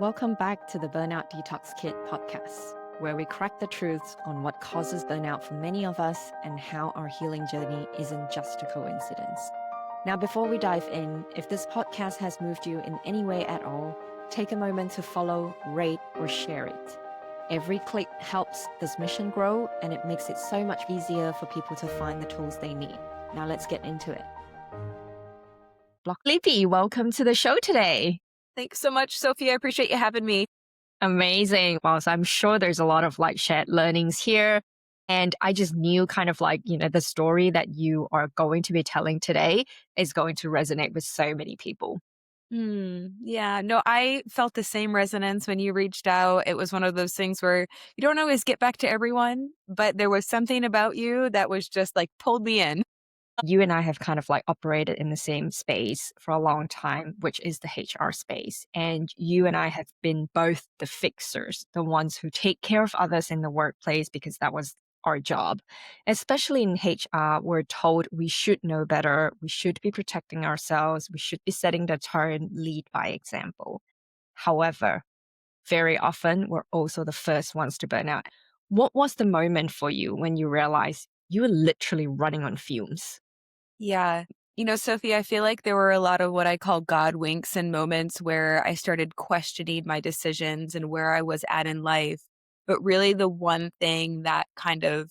Welcome back to the Burnout Detox Podcast, where we crack the truths on what causes burnout for many of us and how our healing journey isn't just a coincidence. Now, before we dive in, if this podcast has moved you in any way at all, take a moment to follow, rate, or share it. Every click helps this mission grow, and it makes it so much easier for people to find the tools they need. Now, let's get into it. Libby, welcome to the show today. Thanks so much, Sophie. I appreciate you having me. Amazing. Well, so I'm sure there's a lot of shared learnings here. And I just knew the story that you are going to be telling today is going to resonate with so many people. Yeah, no, I felt the same resonance when you reached out. It was one of those things where you don't always get back to everyone, but there was something about you that was just pulled me in. You and I have operated in the same space for a long time, which is the HR space. And you and I have been both the fixers, the ones who take care of others in the workplace because that was our job. Especially in HR, we're told we should know better. We should be protecting ourselves. We should be setting the tone, lead by example. However, very often we're also the first ones to burn out. What was the moment for you when you realized you were literally running on fumes? Yeah. Sophie, I feel like there were a lot of what I call God winks and moments where I started questioning my decisions and where I was at in life. But really, the one thing that I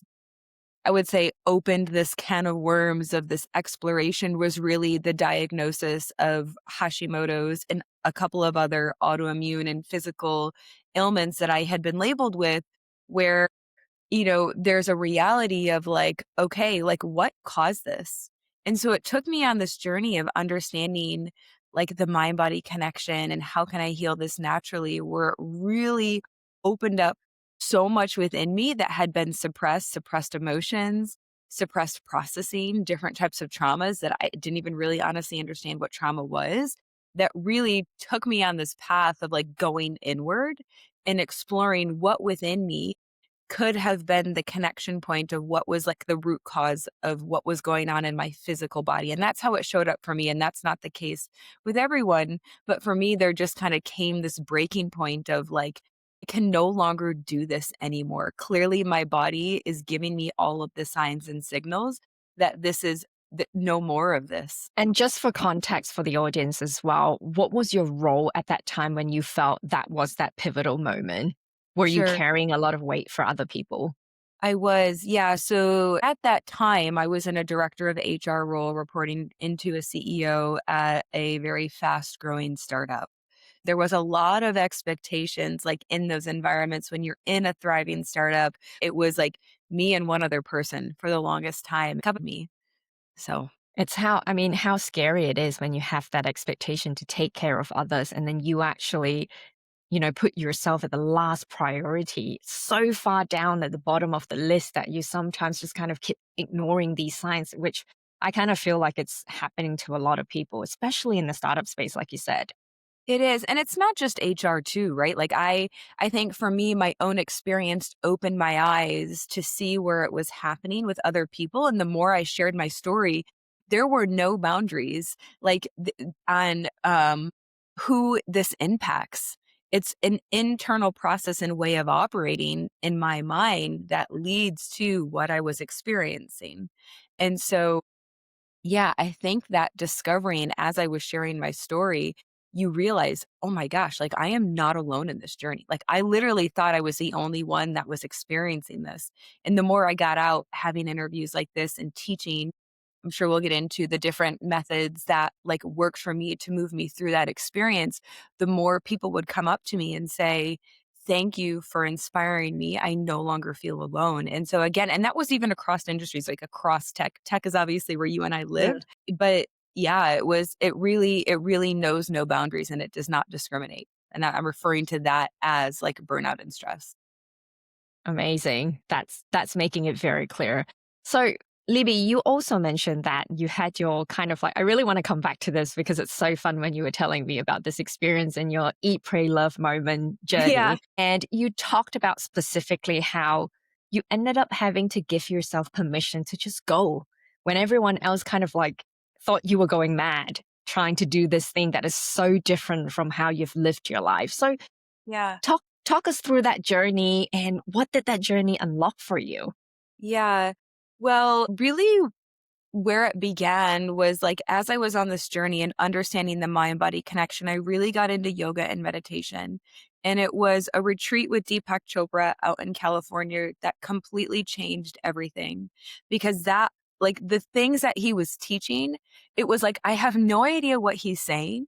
would say, opened this can of worms of this exploration was really the diagnosis of Hashimoto's and a couple of other autoimmune and physical ailments that I had been labeled with, where, there's a reality of okay, what caused this? And so it took me on this journey of understanding the mind body connection and how can I heal this naturally, where it really opened up so much within me that had been suppressed emotions, suppressed processing, different types of traumas that I didn't even really honestly understand what trauma was, that really took me on this path of going inward and exploring what within me could have been the connection point of what was the root cause of what was going on in my physical body. And that's how it showed up for me. And that's not the case with everyone. But for me, there just kind of came this breaking point of I can no longer do this anymore. Clearly, my body is giving me all of the signs and signals that this is no more of this. And just for context for the audience as well, what was your role at that time when you felt that was that pivotal moment? Were you Sure. carrying a lot of weight for other people? I was, yeah. So at that time, I was in a director of HR role reporting into a CEO at a very fast growing startup. There was a lot of expectations in those environments when you're in a thriving startup. It was me and one other person for the longest time covered me. So It's how scary it is when you have that expectation to take care of others and then you actually put yourself at the last priority, so far down at the bottom of the list that you sometimes just kind of keep ignoring these signs, which I kind of feel like it's happening to a lot of people, especially in the startup space, like you said. it is. And it's not just HR too, right? I think for me, my own experience opened my eyes to see where it was happening with other people. And the more I shared my story, there were no boundaries on who this impacts. It's an internal process and way of operating in my mind that leads to what I was experiencing. And so, yeah, I think that discovering as I was sharing my story, you realize, oh my gosh, I am not alone in this journey. I literally thought I was the only one that was experiencing this. And the more I got out having interviews like this and teaching, I'm sure we'll get into the different methods that worked for me to move me through that experience, the more people would come up to me and say, thank you for inspiring me. I no longer feel alone. And so again, and that was even across industries, across tech. Tech is obviously where you and I lived, but yeah, it really knows no boundaries and it does not discriminate. And I'm referring to that as burnout and stress. Amazing. That's making it very clear. So, Libby, you also mentioned that you had your I really want to come back to this because it's so fun when you were telling me about this experience in your eat, pray, love moment journey. Yeah. And you talked about specifically how you ended up having to give yourself permission to just go when everyone else thought you were going mad trying to do this thing that is so different from how you've lived your life. So Yeah. Talk us through that journey and what did that journey unlock for you? Yeah. Well, really where it began was like as I was on this journey and understanding the mind body connection, I really got into yoga and meditation. And it was a retreat with Deepak Chopra out in California that completely changed everything because that, like the things that he was teaching, it was like, I have no idea what he's saying,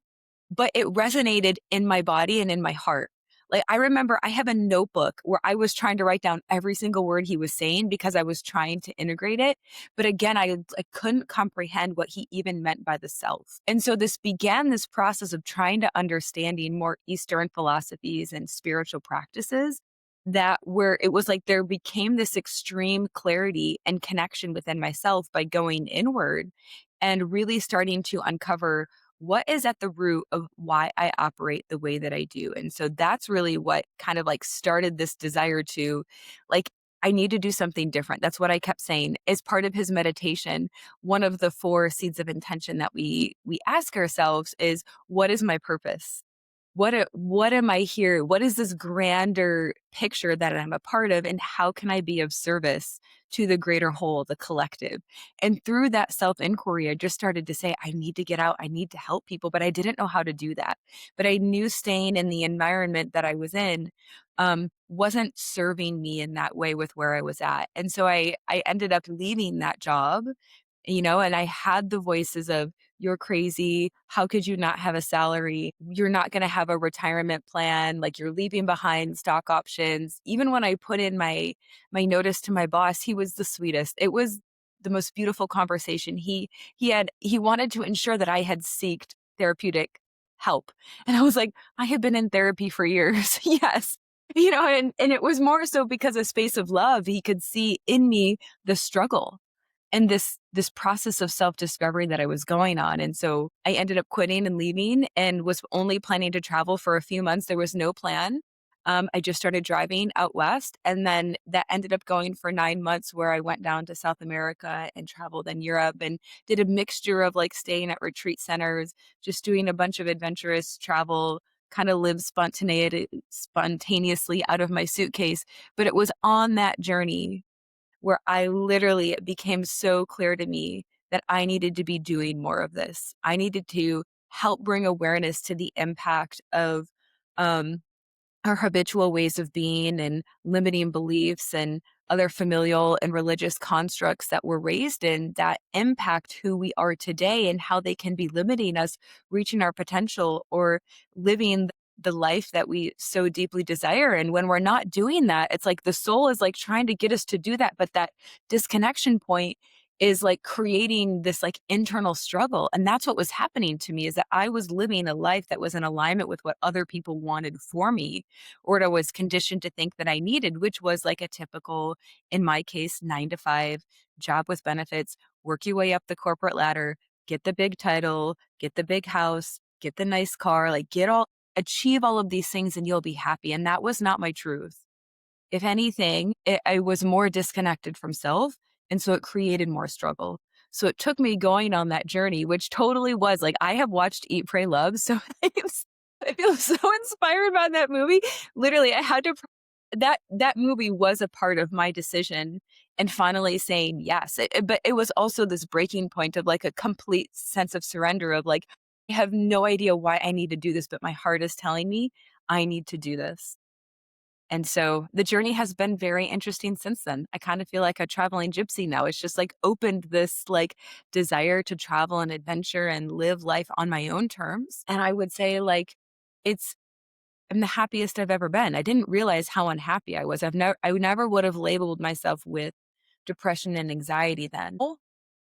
but it resonated in my body and in my heart. Like I remember I have a notebook where I was trying to write down every single word he was saying because I was trying to integrate it. But again, I couldn't comprehend what he even meant by the self. And so this began this process of trying to understanding more Eastern philosophies and spiritual practices that where it was like there became this extreme clarity and connection within myself by going inward and really starting to uncover what is at the root of why I operate the way that I do. And so that's really what kind of like started this desire to like, I need to do something different. That's what I kept saying. As part of his meditation, one of the four seeds of intention that we ask ourselves is, what is my purpose? What am I here? What is this grander picture that I'm a part of? And how can I be of service to the greater whole, the collective? And through that self inquiry, I just started to say, I need to get out. I need to help people, but I didn't know how to do that. But I knew staying in the environment that I was in wasn't serving me in that way with where I was at. And so I ended up leaving that job, and I had the voices of, you're crazy. How could you not have a salary? You're not going to have a retirement plan. Like you're leaving behind stock options. Even when I put in my notice to my boss, he was the sweetest. It was the most beautiful conversation. He wanted to ensure that I had sought therapeutic help. And I was like, I have been in therapy for years. Yes. And it was more so because a space of love. He could see in me the struggle and this process of self-discovery that I was going on. And so I ended up quitting and leaving and was only planning to travel for a few months. There was no plan. I just started driving out west, and then that ended up going for 9 months, where I went down to South America and traveled in Europe and did a mixture of like staying at retreat centers, just doing a bunch of adventurous travel, kind of live spontaneously out of my suitcase. But it was on that journey where I literally, it became so clear to me that I needed to be doing more of this. I needed to help bring awareness to the impact of um, our habitual ways of being and limiting beliefs and other familial and religious constructs that we're raised in that impact who we are today and how they can be limiting us reaching our potential or living the life that we so deeply desire. And when we're not doing that, it's like the soul is like trying to get us to do that, but that disconnection point is like creating this like internal struggle. And that's what was happening to me, is that I was living a life that was in alignment with what other people wanted for me, or what I was conditioned to think that I needed, which was like a typical, in my case, 9 to 5 job with benefits, work your way up the corporate ladder, get the big title, get the big house, get the nice car, like achieve all of these things and you'll be happy. And that was not my truth. If anything, I was more disconnected from self. And so it created more struggle. So it took me going on that journey, which totally was like, I have watched Eat, Pray, Love. So I feel so inspired by that movie. Literally, I had to, that movie was a part of my decision and finally saying yes. But it was also this breaking point of like a complete sense of surrender of like, I have no idea why I need to do this, but my heart is telling me I need to do this. And so the journey has been very interesting since then. I kind of feel like a traveling gypsy now. It's just like opened this like desire to travel and adventure and live life on my own terms. And I would say like it's I'm the happiest I've ever been. I didn't realize how unhappy I was. I never would have labeled myself with depression and anxiety then.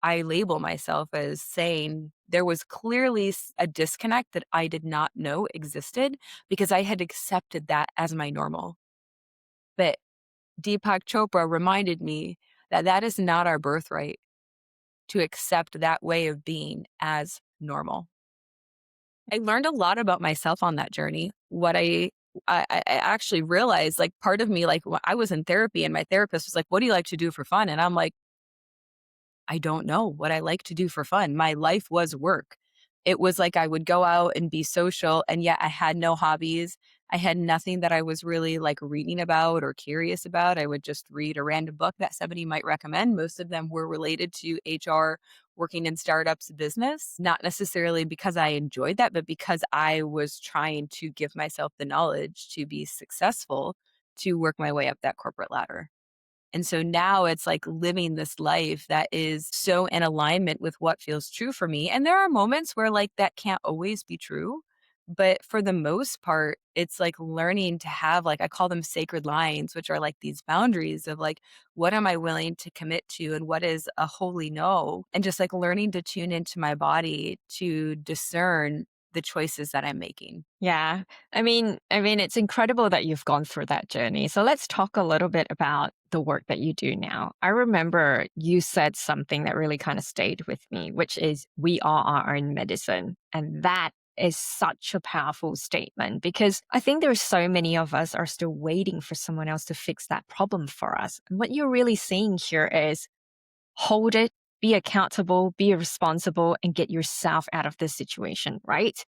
I label myself as saying there was clearly a disconnect that I did not know existed because I had accepted that as my normal. But Deepak Chopra reminded me that that is not our birthright, to accept that way of being as normal. I learned a lot about myself on that journey. I actually realized, like, part of me, like, when I was in therapy and my therapist was like, "What do you like to do for fun?" And I'm like, I don't know what I like to do for fun. My life was work. It was like I would go out and be social, and yet I had no hobbies. I had nothing that I was really like reading about or curious about. I would just read a random book that somebody might recommend. Most of them were related to HR, working in startups business, not necessarily because I enjoyed that, but because I was trying to give myself the knowledge to be successful to work my way up that corporate ladder. And so now it's like living this life that is so in alignment with what feels true for me. And there are moments where like that can't always be true. But for the most part, it's like learning to have like, I call them sacred lines, which are like these boundaries of like, what am I willing to commit to and what is a holy no? And just like learning to tune into my body to discern the choices that I'm making. Yeah. I mean, it's incredible that you've gone through that journey. So let's talk a little bit about the work that you do now. I remember you said something that really kind of stayed with me, which is we are our own medicine. And that is such a powerful statement because I think there's so many of us are still waiting for someone else to fix that problem for us. And what you're really seeing here is hold it, be accountable, be responsible, and get yourself out of this situation, right?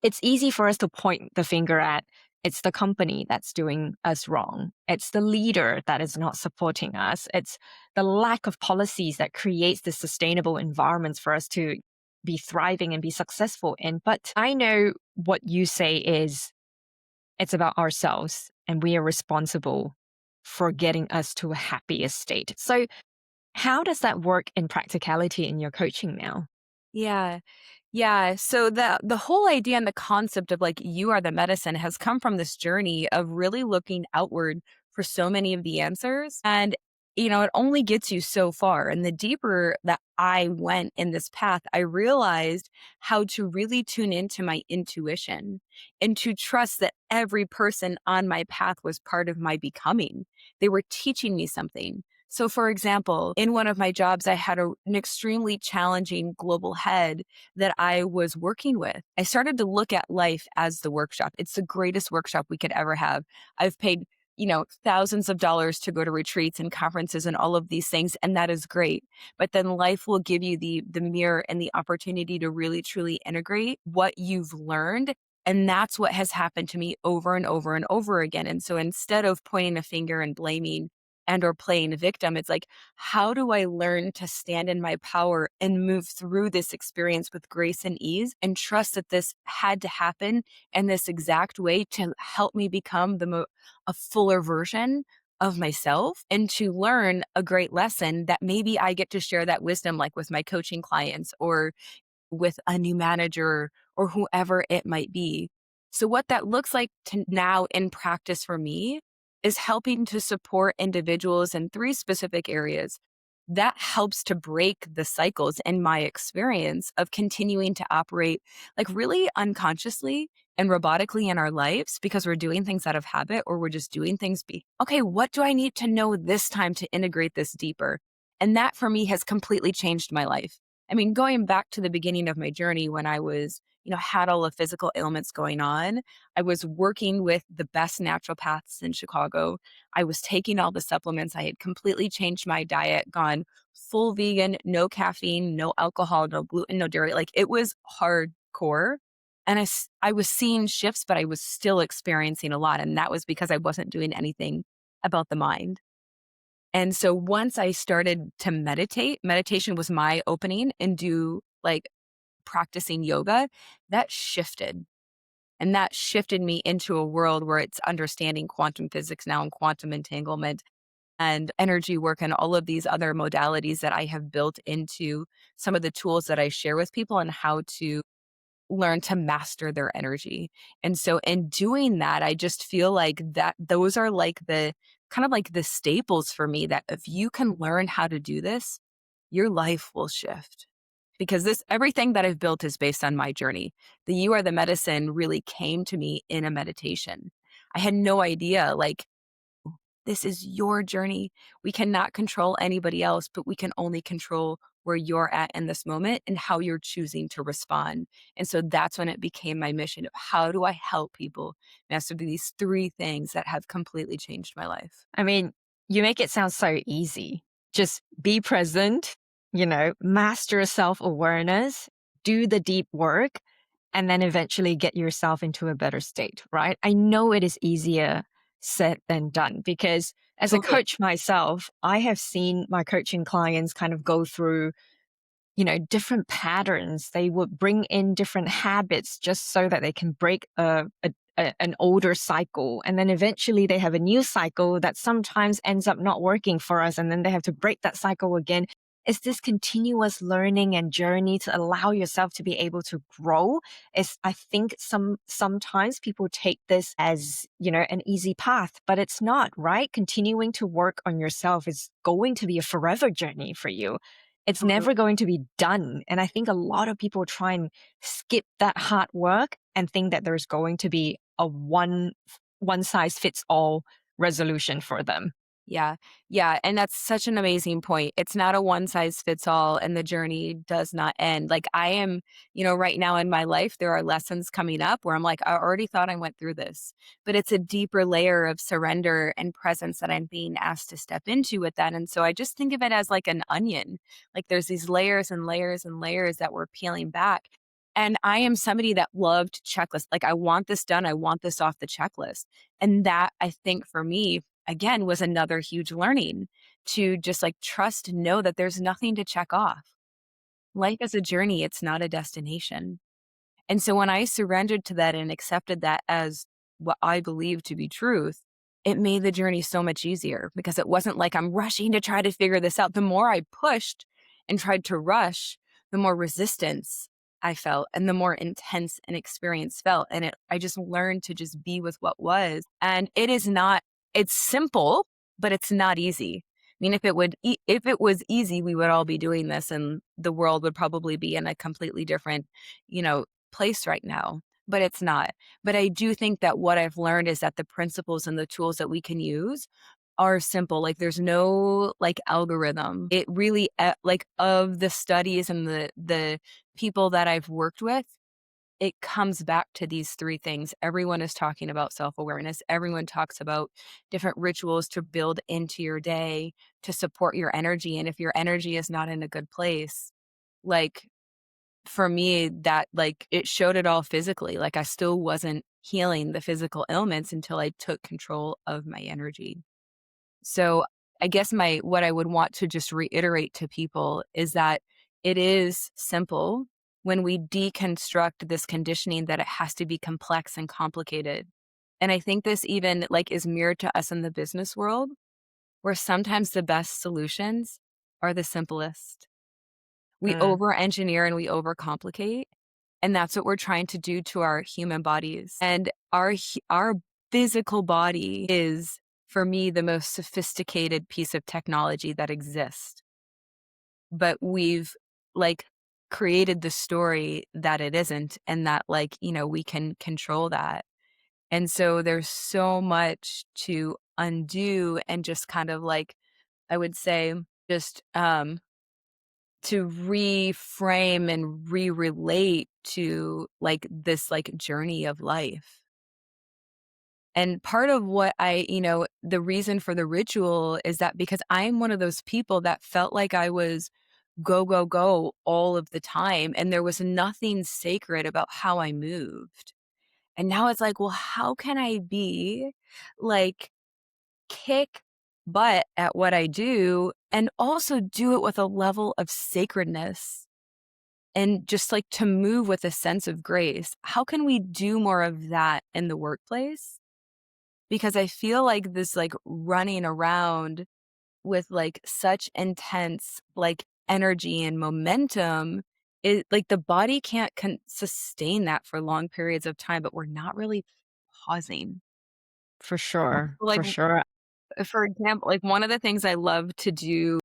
It's easy for us to point the finger at it's the company that's doing us wrong. It's the leader that is not supporting us. It's the lack of policies that creates the sustainable environments for us to be thriving and be successful in. But I know what you say is it's about ourselves and we are responsible for getting us to a happier state. So how does that work in practicality in your coaching now? Yeah. Yeah, so the whole idea and the concept of like you are the medicine has come from this journey of really looking outward for so many of the answers. And it only gets you so far. And the deeper that I went in this path, I realized how to really tune into my intuition and to trust that every person on my path was part of my becoming. They were teaching me something. So, for example, in one of my jobs, I had an extremely challenging global head that I was working with. I started to look at life as the workshop. It's the greatest workshop we could ever have. I've paid, thousands of dollars to go to retreats and conferences and all of these things, and that is great. But then life will give you the mirror and the opportunity to really truly integrate what you've learned. And that's what has happened to me over and over and over again. And so instead of pointing a finger and blaming and or playing a victim, it's like, how do I learn to stand in my power and move through this experience with grace and ease and trust that this had to happen in this exact way to help me become a fuller version of myself and to learn a great lesson that maybe I get to share that wisdom like with my coaching clients or with a new manager or whoever it might be. So, what that looks like to now in practice for me is helping to support individuals in three specific areas. That helps to break the cycles in my experience of continuing to operate like really unconsciously and robotically in our lives because we're doing things out of habit or we're just doing things. Okay, what do I need to know this time to integrate this deeper? And that for me has completely changed my life. I mean, going back to the beginning of my journey when I was, had all the physical ailments going on, I was working with the best naturopaths in Chicago. I was taking all the supplements. I had completely changed my diet, gone full vegan, no caffeine, no alcohol, no gluten, no dairy. Like it was hardcore. And I was seeing shifts, but I was still experiencing a lot. And that was because I wasn't doing anything about the mind. And so once I started to meditate, meditation was my opening and do like practicing yoga, that shifted. And that shifted me into a world where it's understanding quantum physics now and quantum entanglement and energy work and all of these other modalities that I have built into some of the tools that I share with people and how to learn to master their energy. And so in doing that, I just feel like that those are like the kind of like the staples for me that if you can learn how to do this, your life will shift. Because this everything that I've built is based on my journey. The You Are the Medicine really came to me in a meditation. I had no idea like this is your journey. We cannot control anybody else, but we can only control where you're at in this moment and how you're choosing to respond. And so that's when it became my mission of how do I help people master these three things that have completely changed my life. I mean, you make it sound so easy. Just be present, master self awareness, do the deep work, and then eventually get yourself into a better state, right? I know it is easier said than done because as a Totally. coach myself, I have seen my coaching clients kind of go through, different patterns. They would bring in different habits just so that they can break an older cycle. And then eventually they have a new cycle that sometimes ends up not working for us. And then they have to break that cycle again. It's this continuous learning and journey to allow yourself to be able to grow. Is I think sometimes people take this as, an easy path, but it's not, right? Continuing to work on yourself is going to be a forever journey for you. It's Totally. never going to be done. And I think a lot of people try and skip that hard work and think that there's going to be a one size fits all resolution for them. Yeah. Yeah. And that's such an amazing point. It's not a one size fits all, and the journey does not end. Like, I am, right now in my life, there are lessons coming up where I'm like, I already thought I went through this, but it's a deeper layer of surrender and presence that I'm being asked to step into with that. And so I just think of it as like an onion. Like, there's these layers and layers and layers that we're peeling back. And I am somebody that loved checklists. Like, I want this done. I want this off the checklist. And that, I think, for me, again, was another huge learning to just like trust and know that there's nothing to check off. Life is a journey, it's not a destination. And so when I surrendered to that and accepted that as what I believe to be truth, it made the journey so much easier because it wasn't like I'm rushing to try to figure this out. The more I pushed and tried to rush, the more resistance I felt and the more intense an experience felt. And I just learned to just be with what was. And it is not, it's simple, but it's not easy. I mean, if it was easy, we would all be doing this and the world would probably be in a completely different, place right now, but it's not. But I do think that what I've learned is that the principles and the tools that we can use are simple. Like, there's no like algorithm. It really like, of the studies and the people that I've worked with, it comes back to these three things. Everyone is talking about self-awareness. Everyone talks about different rituals to build into your day to support your energy. And if your energy is not in a good place, like, for me, that like it showed it all physically. Like, I still wasn't healing the physical ailments until I took control of my energy. So I guess what I would want to just reiterate to people is that it is simple when we deconstruct this conditioning that it has to be complex and complicated. And I think this even like is mirrored to us in the business world, where sometimes the best solutions are the simplest. We Mm, over engineer and we overcomplicate. And that's what we're trying to do to our human bodies. And our physical body is, for me, the most sophisticated piece of technology that exists. But we've like created the story that it isn't, and that like, we can control that. And so there's so much to undo and just kind of like, I would say, just to reframe and re-relate to like this like journey of life. And part of what the reason for the ritual is that because I'm one of those people that felt like I was go, go, go all of the time. And there was nothing sacred about how I moved. And now it's like, well, how can I be like kick butt at what I do and also do it with a level of sacredness and just like to move with a sense of grace? How can we do more of that in the workplace? Because I feel like this like running around with like such intense like energy and momentum, it like the body can't sustain that for long periods of time, but we're not really pausing. for sure. Like, For sure. for example, like one of the things I love to do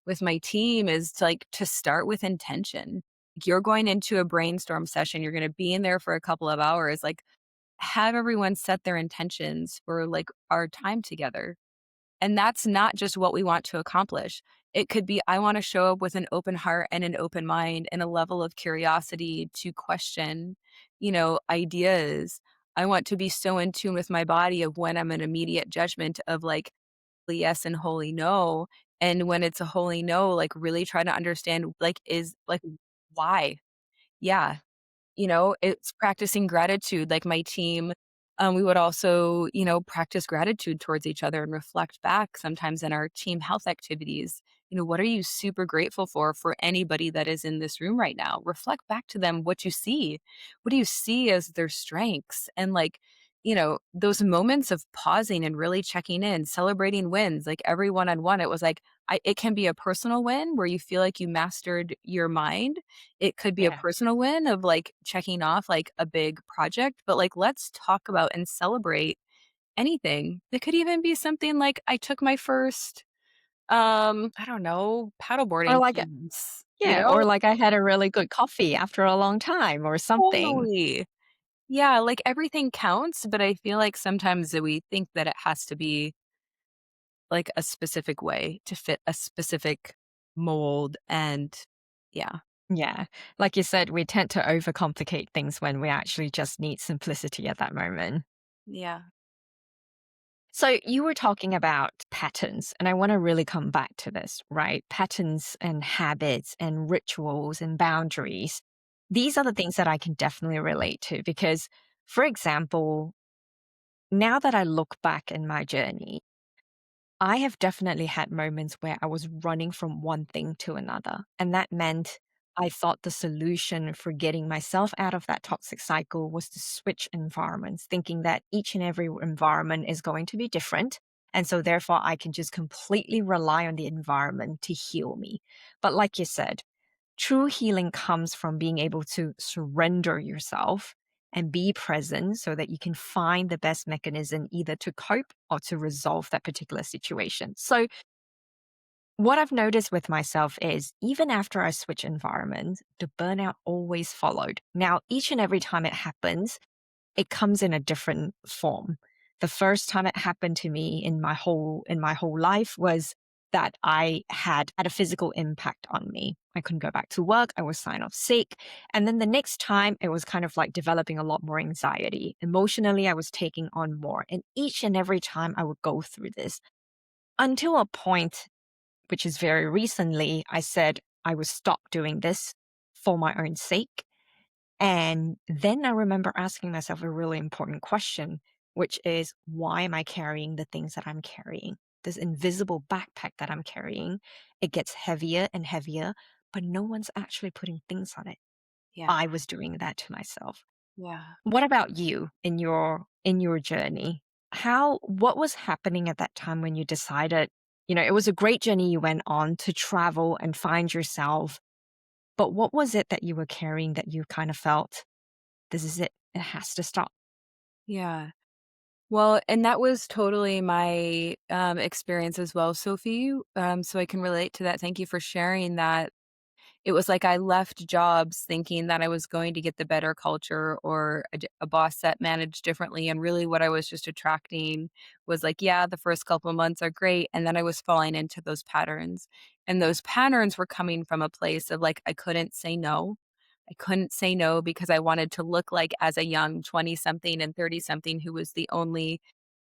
with my team is to, like, to start with intention. You're going into a brainstorm session, you're gonna be in there for a couple of hours, like, have everyone set their intentions for, like, our time together. And that's not just what we want to accomplish. It could be, I wanna show up with an open heart and an open mind and a level of curiosity to question, ideas. I want to be so in tune with my body of when I'm an immediate judgment of, like, yes and holy no. And when it's a holy no, like really try to understand like is like why? Yeah. it's practicing gratitude. Like my team, we would also, practice gratitude towards each other and reflect back sometimes in our team health activities. What are you super grateful for anybody that is in this room right now? Reflect back to them what you see. What do you see as their strengths? And like, those moments of pausing and really checking in, celebrating wins, like every one on one, it was like, it can be a personal win where you feel like you mastered your mind. It could be a Yeah. personal win of like checking off like a big project, but like let's talk about and celebrate anything. It could even be something like I took my first I don't know, Or paddleboarding like class, yeah, or like I had a really good coffee after a long time or something. Totally. Yeah, like everything counts, but I feel like sometimes that we think that it has to be like a specific way to fit a specific mold and yeah. Yeah. Like you said, we tend to overcomplicate things when we actually just need simplicity at that moment. Yeah. So you were talking about patterns, and I want to really come back to this, right? Patterns and habits and rituals and boundaries. These are the things that I can definitely relate to because, for example, now that I look back in my journey, I have definitely had moments where I was running from one thing to another. And that meant I thought the solution for getting myself out of that toxic cycle was to switch environments, thinking that each and every environment is going to be different. And so, therefore, I can just completely rely on the environment to heal me. But, like you said, true healing comes from being able to surrender yourself and be present so that you can find the best mechanism either to cope or to resolve that particular situation. So, what I've noticed with myself is even after I switch environments, the burnout always followed. Now, each and every time it happens, it comes in a different form. The first time it happened to me in my whole life was that I had a physical impact on me. I couldn't go back to work. I was signed off sick. And then the next time it was kind of like developing a lot more anxiety. Emotionally, I was taking on more. And each and every time I would go through this until a point, which is very recently, I said I would stop doing this for my own sake and then I remember asking myself a really important question, which is why am I carrying the things that I'm carrying? This invisible backpack that I'm carrying, it gets heavier and heavier, but no one's actually putting things on it. Yeah. I was doing that to myself. Yeah. What about you in your journey? What was happening at that time when you decided, it was a great journey you went on to travel and find yourself, but what was it that you were carrying that you kind of felt this is it. It has to stop. Yeah. Well, and that was totally my, experience as well, Sophie, so I can relate to that. Thank you for sharing that. It was like I left jobs thinking that I was going to get the better culture or a boss that managed differently, and really what I was just attracting was like, yeah, the first couple of months are great, and then I was falling into those patterns, and those patterns were coming from a place of, like, I couldn't say no. I couldn't say no because I wanted to look like as a young 20-something and 30-something who was the only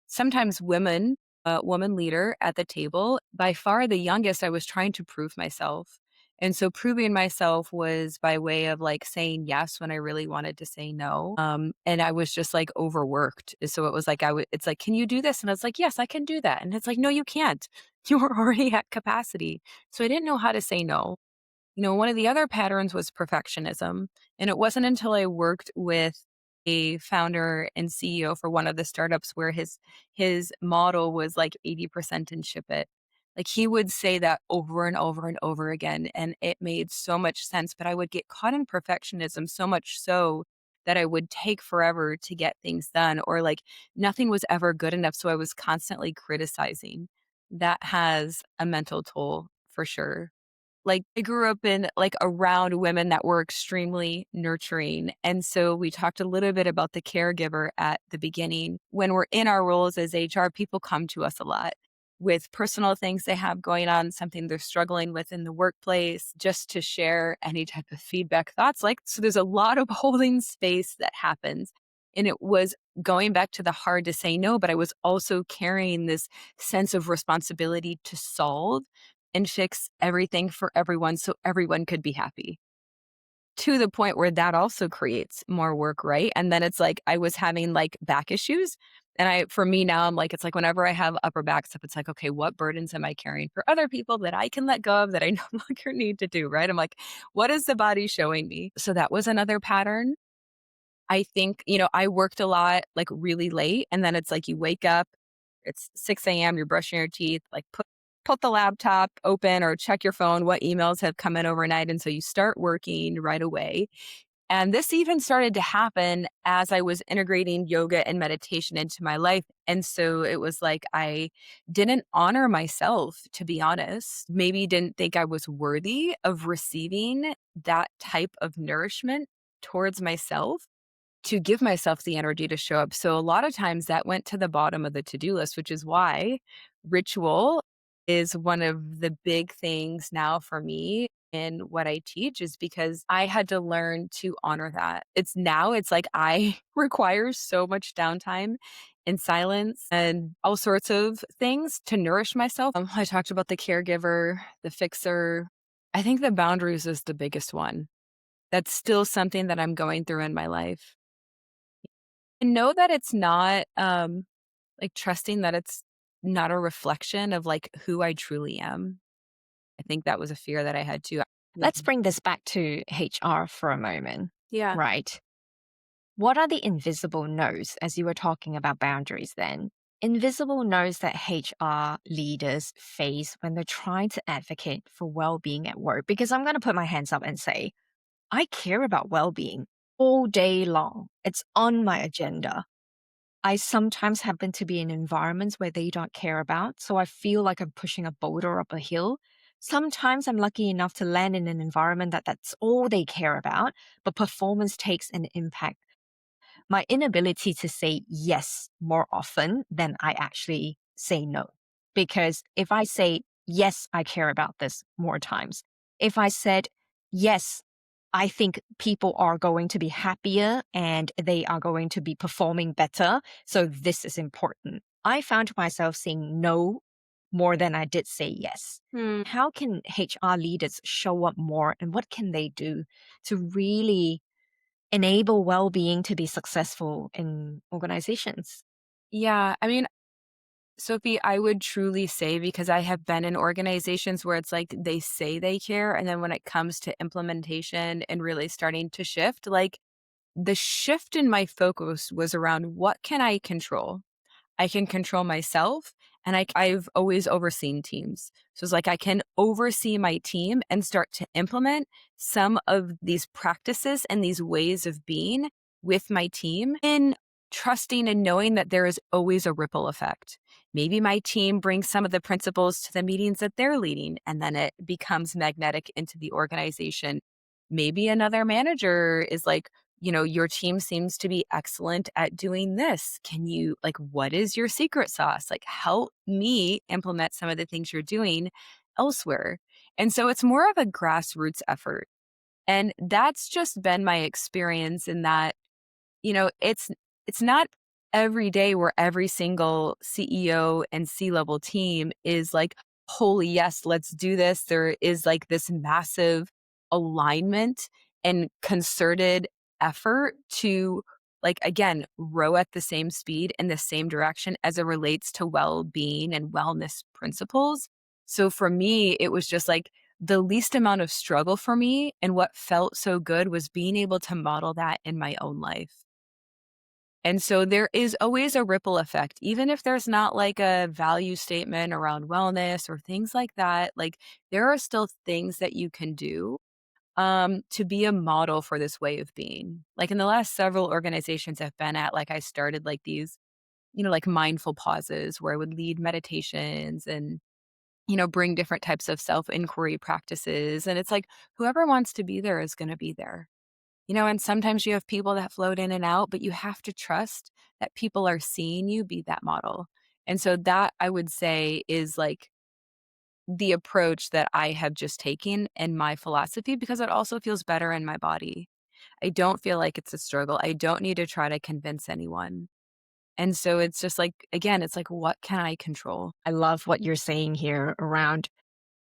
sometimes woman leader at the table. By far the youngest, I was trying to prove myself. And so proving myself was by way of like saying yes when I really wanted to say no. And I was just like overworked. So it was like, it's like, can you do this? And I was like, yes, I can do that. And it's like, no, you can't. You were already at capacity. So I didn't know how to say no. One of the other patterns was perfectionism. And it wasn't until I worked with a founder and CEO for one of the startups where his model was like 80% and ship it. Like he would say that over and over and over again. And it made so much sense. But I would get caught in perfectionism so much so that I would take forever to get things done, or like nothing was ever good enough. So I was constantly criticizing. That has a mental toll for sure. Like, I grew up in like, around women that were extremely nurturing, and so we talked a little bit about the caregiver at the beginning. When we're in our roles as HR, people come to us a lot with personal things they have going on, something they're struggling with in the workplace, just to share any type of feedback, thoughts, like so there's a lot of holding space that happens, and it was going back to the hard to say no, but I was also carrying this sense of responsibility to solve and fix everything for everyone so everyone could be happy. to the point where that also creates more work, right? And then it's like I was having like back issues. And for me now, I'm like, it's like whenever I have upper back stuff, it's like, okay, what burdens am I carrying for other people that I can let go of that I no longer need to do, right? I'm like, what is the body showing me? So that was another pattern. I think, I worked a lot, like really late. And then it's like you wake up, it's 6 a.m., you're brushing your teeth, like put the laptop open or check your phone, what emails have come in overnight. And so you start working right away. And this even started to happen as I was integrating yoga and meditation into my life. And so it was like I didn't honor myself, to be honest. Maybe didn't think I was worthy of receiving that type of nourishment towards myself to give myself the energy to show up. So a lot of times that went to the bottom of the to-do list, which is why ritual is one of the big things now for me in what I teach is because I had to learn to honor that. It's like I require so much downtime and silence and all sorts of things to nourish myself. I talked about the caregiver, the fixer. I think the boundaries is the biggest one. That's still something that I'm going through in my life. And know that it's not, like, trusting that it's not a reflection of, like, who I truly am. I think that was a fear that I had too. Yeah. Let's bring this back to HR for a moment, Yeah. right? What are the invisible no's as you were talking about boundaries then? Invisible no's that HR leaders face when they're trying to advocate for well-being at work. Because I'm going to put my hands up and say, I care about well-being all day long. It's on my agenda. I sometimes happen to be in environments where they don't care about, so I feel like I'm pushing a boulder up a hill. Sometimes I'm lucky enough to land in an environment that's all they care about, but performance takes an impact. My inability to say yes more often than I actually say no. Because if I say, yes, I care about this more times, if I said, yes, I think people are going to be happier and they are going to be performing better. So this is important. I found myself saying no more than I did say yes. Hmm. How can HR leaders show up more and what can they do to really enable well-being to be successful in organizations? Yeah, I mean, Sophie, I would truly say because I have been in organizations where it's like they say they care, and then when it comes to implementation and really starting to shift, like, the shift in my focus was around what can I control? I can control myself and I've always overseen teams. So it's like I can oversee my team and start to implement some of these practices and these ways of being with my team in trusting and knowing that there is always a ripple effect. Maybe my team brings some of the principles to the meetings that they're leading, and then it becomes magnetic into the organization. Maybe another manager is like, your team seems to be excellent at doing this. Can you, like, what is your secret sauce? Like, help me implement some of the things you're doing elsewhere. And so it's more of a grassroots effort. And that's just been my experience in that, it's not every day where every single CEO and C-level team is like, holy yes, let's do this. There is like this massive alignment and concerted effort to, like, again, row at the same speed in the same direction as it relates to well-being and wellness principles. So for me, it was just like the least amount of struggle for me, and what felt so good was being able to model that in my own life. And so there is always a ripple effect, even if there's not like a value statement around wellness or things like that. Like, there are still things that you can do to be a model for this way of being. Like, in the last several organizations I've been at, like, I started like these, like, mindful pauses where I would lead meditations and, bring different types of self inquiry practices. And it's like, whoever wants to be there is going to be there. And sometimes you have people that float in and out, but you have to trust that people are seeing you be that model. And so that, I would say, is like the approach that I have just taken in my philosophy because it also feels better in my body. I don't feel like it's a struggle. I don't need to try to convince anyone. And so it's just like, again, it's like, what can I control? I love what you're saying here around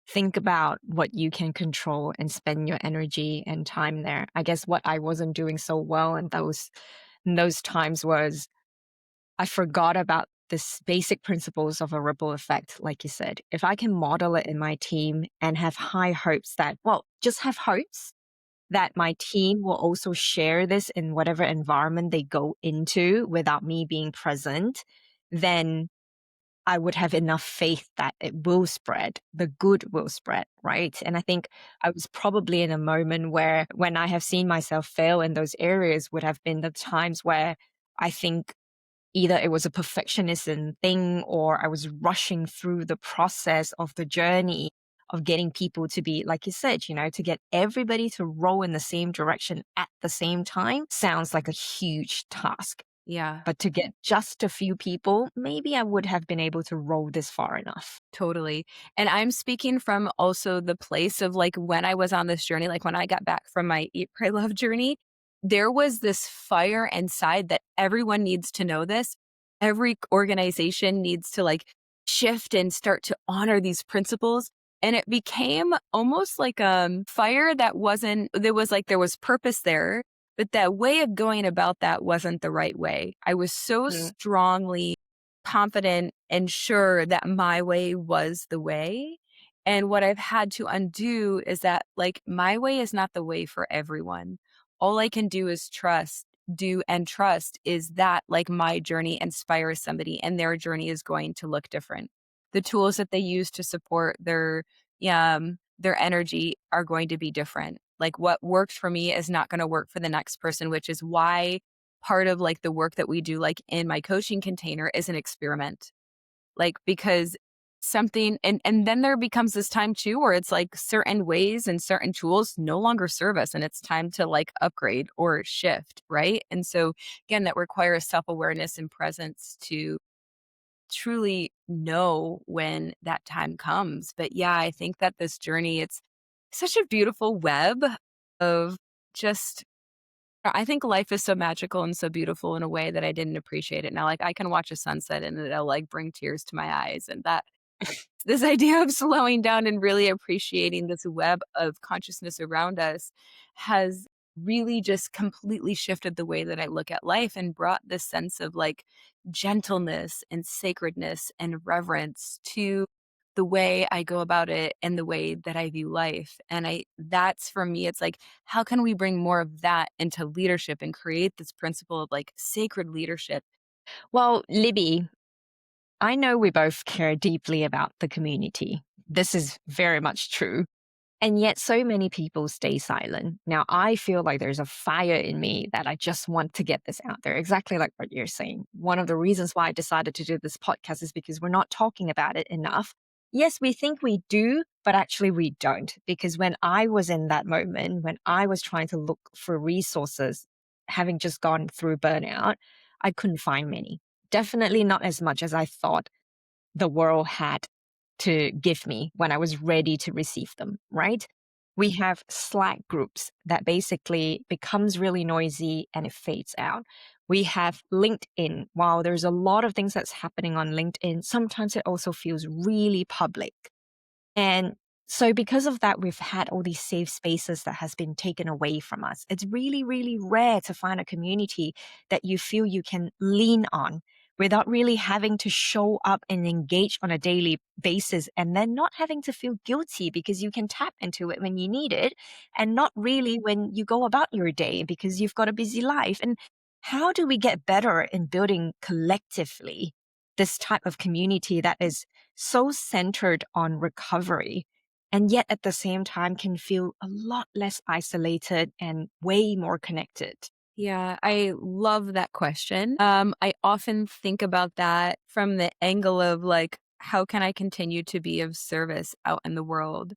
think about what you can control and spend your energy and time there. I guess what I wasn't doing so well in those times was I forgot about this basic principles of a ripple effect, like you said. If I can model it in my team and have high hopes that, well, just have hopes that my team will also share this in whatever environment they go into without me being present, then I would have enough faith that it will spread, the good will spread, right? And I think I was probably in a moment where when I have seen myself fail in those areas would have been the times where I think either it was a perfectionism thing or I was rushing through the process of the journey of getting people to be, like you said, to get everybody to row in the same direction at the same time sounds like a huge task. Yeah. But to get just a few people, maybe I would have been able to roll this far enough. Totally. And I'm speaking from also the place of like when I was on this journey, like when I got back from my Eat, Pray, Love journey, there was this fire inside that everyone needs to know this. Every organization needs to like shift and start to honor these principles. And it became almost like a fire that wasn't, there was purpose there, but that way of going about that wasn't the right way. I was so Mm. strongly confident and sure that my way was the way. And what I've had to undo is that, like, my way is not the way for everyone. All I can do is do and trust is that, like, my journey inspires somebody and their journey is going to look different. The tools that they use to support their energy are going to be different. Like, what works for me is not going to work for the next person, which is why part of like the work that we do like in my coaching container is an experiment. Like because something and then there becomes this time too where it's like certain ways and certain tools no longer serve us and it's time to like upgrade or shift, right? And so again that requires self-awareness and presence to truly know when that time comes. But yeah, I think that this journey it's such a beautiful web of just I think life is so magical and so beautiful in a way that I didn't appreciate it. Now, like I can watch a sunset and it'll like bring tears to my eyes. And that this idea of slowing down and really appreciating this web of consciousness around us has really just completely shifted the way that I look at life and brought this sense of like gentleness and sacredness and reverence to the way I go about it and the way that I view life. And that's for me, it's like, how can we bring more of that into leadership and create this principle of like sacred leadership? Well, Libby, I know we both care deeply about the community. This is very much true. And yet, so many people stay silent. Now, I feel like there's a fire in me that I just want to get this out there, exactly like what you're saying. One of the reasons why I decided to do this podcast is because we're not talking about it enough. Yes, we think we do, but actually we don't. Because when I was in that moment, when I was trying to look for resources, having just gone through burnout, I couldn't find many. Definitely not as much as I thought the world had to give me when I was ready to receive them, right? We have Slack groups that basically becomes really noisy and it fades out. We have LinkedIn. While there's a lot of things that's happening on LinkedIn, sometimes it also feels really public. And so because of that, we've had all these safe spaces that has been taken away from us. It's really, really rare to find a community that you feel you can lean on without really having to show up and engage on a daily basis and then not having to feel guilty because you can tap into it when you need it and not really when you go about your day because you've got a busy life. And how do we get better in building collectively this type of community that is so centered on recovery and yet at the same time can feel a lot less isolated and way more connected? Yeah, I love that question. I often think about that from the angle of like, how can I continue to be of service out in the world?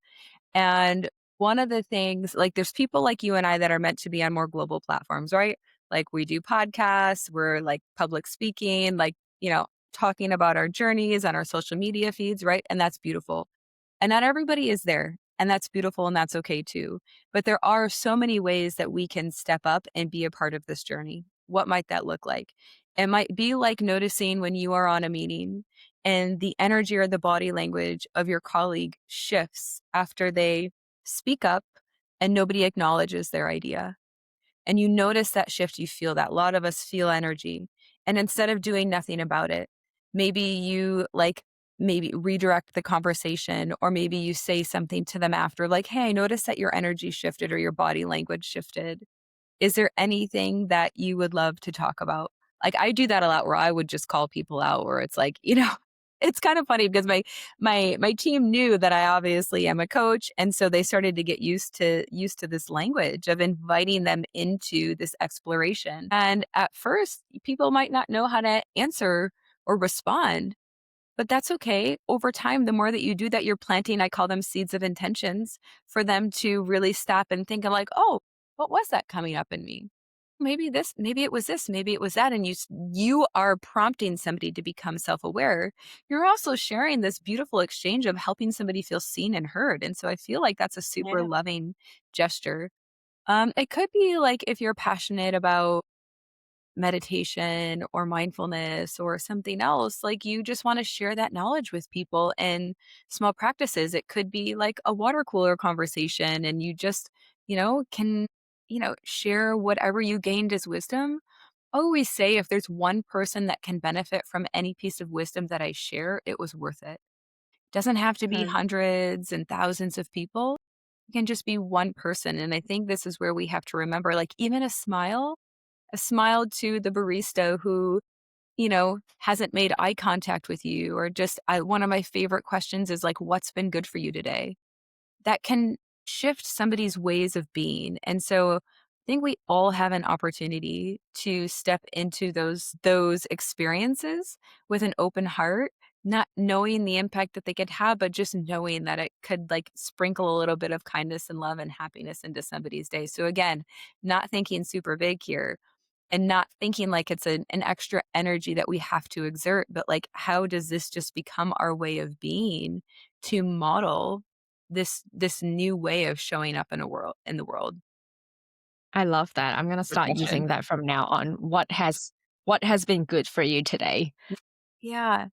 And one of the things, like, there's people like you and I that are meant to be on more global platforms, right? Like, we do podcasts, we're like public speaking, like, talking about our journeys on our social media feeds, right? And that's beautiful. And not everybody is there. And that's beautiful and that's okay too. But there are so many ways that we can step up and be a part of this journey. What might that look like? It might be like noticing when you are on a meeting and the energy or the body language of your colleague shifts after they speak up and nobody acknowledges their idea. And you notice that shift, you feel that. A lot of us feel energy. And instead of doing nothing about it, maybe you maybe redirect the conversation, or maybe you say something to them after, like, hey, I noticed that your energy shifted or your body language shifted. Is there anything that you would love to talk about? Like, I do that a lot where I would just call people out where it's like, it's kind of funny because my team knew that I obviously am a coach, and so they started to get used to this language of inviting them into this exploration. And at first, people might not know how to answer or respond, but that's okay. Over time, the more that you do that, you're planting, I call them seeds of intentions, for them to really stop and think of like, oh, what was that coming up in me? Maybe this, maybe it was this, maybe it was that. And you are prompting somebody to become self-aware. You're also sharing this beautiful exchange of helping somebody feel seen and heard. And so I feel like that's a super Yeah. loving gesture. It could be like if you're passionate about meditation or mindfulness or something else, like you just want to share that knowledge with people in small practices. It could be like a water cooler conversation, and you just, can, share whatever you gained as wisdom. I always say if there's one person that can benefit from any piece of wisdom that I share, it was worth it. Doesn't have to be Mhm. hundreds and thousands of people. It can just be one person. And I think this is where we have to remember, like, even a smile to the barista who, hasn't made eye contact with you, or just one of my favorite questions is like, what's been good for you today? That can shift somebody's ways of being. And so I think we all have an opportunity to step into those experiences with an open heart, not knowing the impact that they could have, but just knowing that it could like sprinkle a little bit of kindness and love and happiness into somebody's day. So again, not thinking super big here, and not thinking like it's an extra energy that we have to exert, but like, how does this just become our way of being to model this new way of showing up in the world? I love that. I'm gonna Good start question. using that from now on. What has been good for you today? Yeah.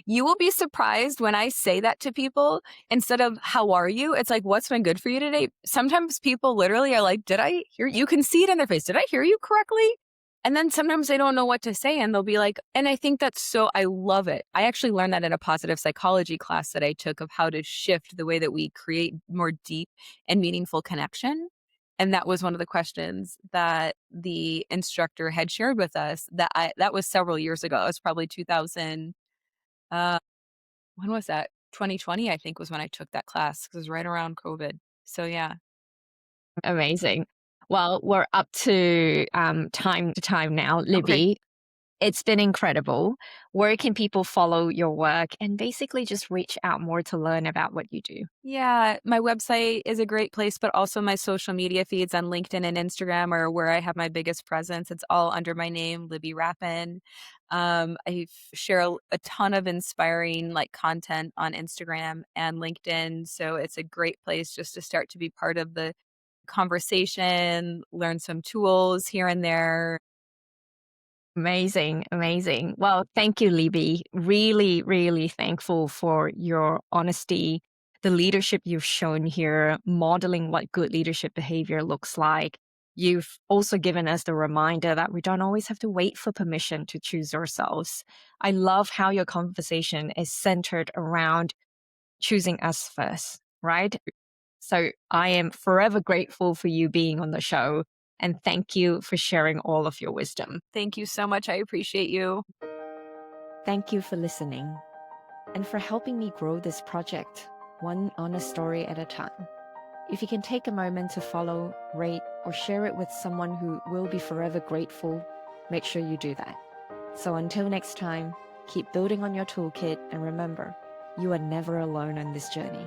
You will be surprised when I say that to people. Instead of "How are you?" It's like, "What's been good for you today?" Sometimes people literally are like, "Did I hear," you can see it in their face, "Did I hear you correctly?" And then sometimes they don't know what to say, and they'll be like, and I think that's so, I love it. I actually learned that in a positive psychology class that I took, of how to shift the way that we create more deep and meaningful connection. And that was one of the questions that the instructor had shared with us, that was several years ago. It was probably 2000, uh, when was that? 2020, I think, was when I took that class, 'cause it was right around COVID. So, yeah. Amazing. Well, we're up to time now. Okay. Libby, it's been incredible. Where can people follow your work and basically just reach out more to learn about what you do? Yeah, my website is a great place, but also my social media feeds on LinkedIn and Instagram are where I have my biggest presence. It's all under my name, Libby Rapin. I share a ton of inspiring like content on Instagram and LinkedIn, so it's a great place just to start to be part of the conversation, learn some tools here and there. Amazing, amazing. Well, thank you, Libby. Really, really thankful for your honesty, the leadership you've shown here, modeling what good leadership behavior looks like. You've also given us the reminder that we don't always have to wait for permission to choose ourselves. I love how your conversation is centered around choosing us first, right? So I am forever grateful for you being on the show. And thank you for sharing all of your wisdom. Thank you so much. I appreciate you. Thank you for listening and for helping me grow this project, one honest story at a time. If you can take a moment to follow, rate, or share it with someone who will be forever grateful, make sure you do that. So until next time, keep building on your toolkit and remember, you are never alone on this journey.